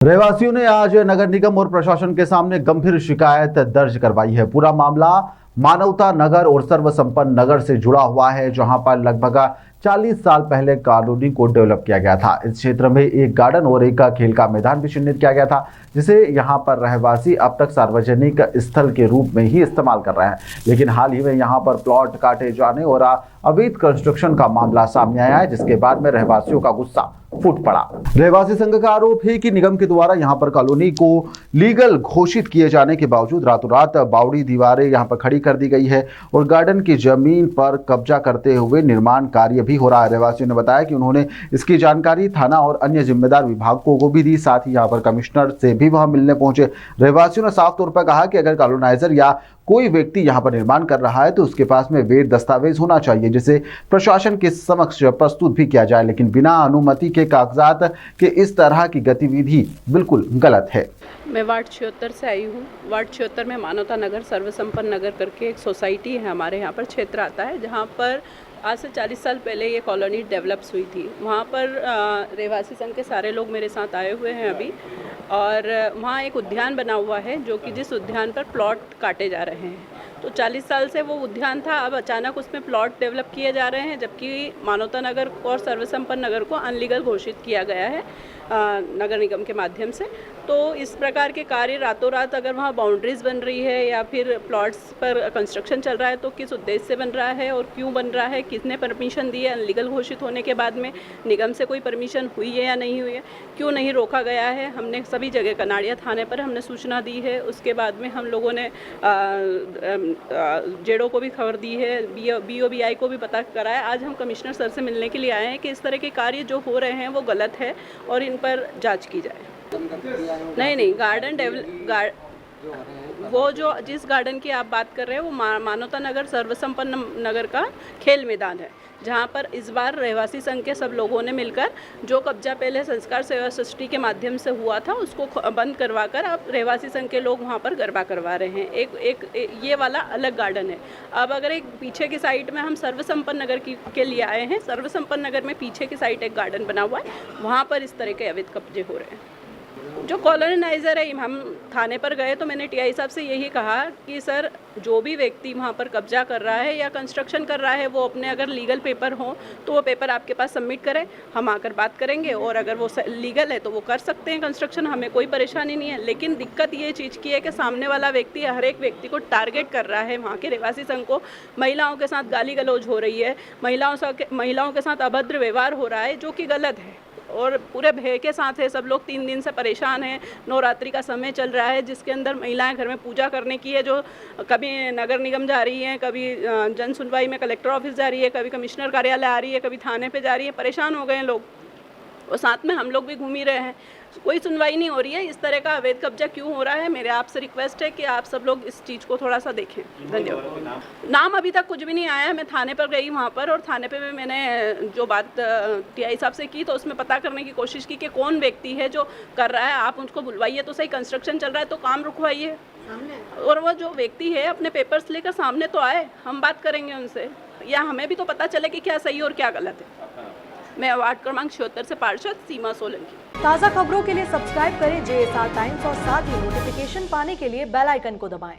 रहवासियों ने आज नगर निगम और प्रशासन के सामने गंभीर शिकायत दर्ज करवाई है। पूरा मामला मानवता नगर और सर्वसंपन्न नगर से जुड़ा हुआ है, जहां पर लगभग 40 साल पहले कॉलोनी को डेवलप किया गया था। इस क्षेत्र में एक गार्डन और एक खेल का मैदान भी चिन्हित किया गया था, जिसे यहां पर रहवासी अब तक सार्वजनिक स्थल के रूप में ही इस्तेमाल कर रहे हैं। लेकिन हाल ही में यहां पर प्लॉट काटे जाने और अवैध कंस्ट्रक्शन का मामला सामने आया है, जिसके बाद में रहवासियों का गुस्सा फूट पड़ा। रहवासी संघ का आरोप है कि निगम के द्वारा यहां पर कॉलोनी को लीगल घोषित किए जाने के बावजूद रातों रात बावड़ी दीवारें यहां पर खड़ी कर दी गई है और गार्डन की जमीन पर कब्जा करते हुए निर्माण कार्य भी हो रहा है। रहवासियों ने बताया कि उन्होंने इसकी जानकारी थाना और अन्य जिम्मेदार विभागों को भी दी, साथ ही यहां पर कमिश्नर से भी वहां मिलने पहुंचे। रहवासियों ने साफ तौर पर कहा कि अगर कॉलोनाइजर या कोई व्यक्ति यहां पर निर्माण कर रहा है तो उसके पास में वैध दस्तावेज होना चाहिए, जिसे प्रशासन के समक्ष प्रस्तुत भी किया जाए, लेकिन बिना अनुमति के कागजात के इस तरह की गतिविधि बिल्कुल गलत है। मैं वार्ड 76 से आई हूँ। वार्ड 76 में मानवता नगर सर्वसंपन्न नगर करके एक सोसाइटी है, हमारे यहाँ पर क्षेत्र आता है, जहाँ पर आज से 40 साल पहले ये कॉलोनी डेवलप्स हुई थी। वहाँ पर रहवासी संघ के सारे लोग मेरे साथ आए हुए हैं अभी, और वहाँ एक उद्यान बना हुआ है, जो कि जिस उद्यान पर प्लॉट काटे जा रहे हैं। तो 40 साल से वो उद्यान था, अब अचानक उसमें प्लॉट डेवलप किए जा रहे हैं, जबकि मानवता नगर और सर्वसंपन्न नगर को अनलीगल घोषित किया गया है नगर निगम के माध्यम से। तो इस प्रकार के कार्य रातों रात अगर वहाँ बाउंड्रीज बन रही है या फिर प्लॉट्स पर कंस्ट्रक्शन चल रहा है, तो किस उद्देश्य से बन रहा है और क्यों बन रहा है, किसने परमिशन दी है, अनलीगल घोषित होने के बाद में निगम से कोई परमिशन हुई है या नहीं हुई है, क्यों नहीं रोका गया है। हमने सभी जगह कनाड़िया थाने पर हमने सूचना दी है। उसके बाद में हम लोगों ने जेडो को भी खबर दी है, BOBI को भी पता कराया। आज हम कमिश्नर सर से मिलने के लिए आए हैं कि इस तरह के कार्य जो हो रहे हैं वो गलत है और इन पर जांच की जाए। नहीं, गार्डन वो जो जिस गार्डन की आप बात कर रहे हैं वो मानवता नगर सर्वसंपन्न नगर का खेल मैदान है, जहाँ पर इस बार रहवासी संघ के सब लोगों ने मिलकर जो कब्जा पहले संस्कार सेवा सृष्टि के माध्यम से हुआ था उसको बंद करवाकर अब रहवासी संघ के लोग वहाँ पर गरबा करवा रहे हैं। एक ये वाला अलग गार्डन है। अब अगर एक पीछे की साइड में हम सर्वसंपन्न नगर के लिए आए हैं, सर्वसंपन्न नगर में पीछे की साइड एक गार्डन बना हुआ है, वहाँ पर इस तरह के अवैध कब्जे हो रहे हैं। जो कॉलोनाइजर है, हम थाने पर गए तो मैंने TI साहब से यही कहा कि सर, जो भी व्यक्ति वहाँ पर कब्जा कर रहा है या कंस्ट्रक्शन कर रहा है, वो अपने अगर लीगल पेपर हो तो वो पेपर आपके पास सबमिट करें, हम आकर बात करेंगे, और अगर वो लीगल है तो वो कर सकते हैं कंस्ट्रक्शन, हमें कोई परेशानी नहीं है। लेकिन दिक्कत ये चीज़ की है कि सामने वाला व्यक्ति हर एक व्यक्ति को टारगेट कर रहा है। वहाँ के रहवासी संघ को महिलाओं के साथ गाली गलौज हो रही है, महिलाओं के साथ अभद्र व्यवहार हो रहा है, जो कि गलत है और पूरे भय के साथ है। सब लोग 3 दिन से परेशान हैं। नवरात्रि का समय चल रहा है, जिसके अंदर महिलाएं घर में पूजा करने की है, जो कभी नगर निगम जा रही हैं, कभी जन सुनवाई में कलेक्टर ऑफिस जा रही है, कभी कमिश्नर कार्यालय आ रही है, कभी थाने पे जा रही है। परेशान हो गए हैं लोग, और साथ में हम लोग भी घूम ही रहे हैं। कोई सुनवाई नहीं हो रही है। इस तरह का अवैध कब्जा क्यों हो रहा है? मेरे आपसे रिक्वेस्ट है कि आप सब लोग इस चीज़ को थोड़ा सा देखें। धन्यवाद। नाम अभी तक कुछ भी नहीं आया है। मैं थाने पर गई वहाँ पर, और थाने पे मैंने जो बात TI साहब से की तो उसमें पता करने की कोशिश की कि कौन व्यक्ति है जो कर रहा है। आप उनको बुलवाइए तो सही, कंस्ट्रक्शन चल रहा है तो काम रुकवाइए, और वो जो व्यक्ति है अपने पेपर्स लेकर सामने तो आए, हम बात करेंगे उनसे, या हमें भी तो पता चले कि क्या सही और क्या गलत है। मैं वार्ड क्रमांक 76 से पार्षद सीमा सोलंकी। ताज़ा खबरों के लिए सब्सक्राइब करें JSR टाइम्स और साथ ही नोटिफिकेशन पाने के लिए बेल आइकन को दबाएं।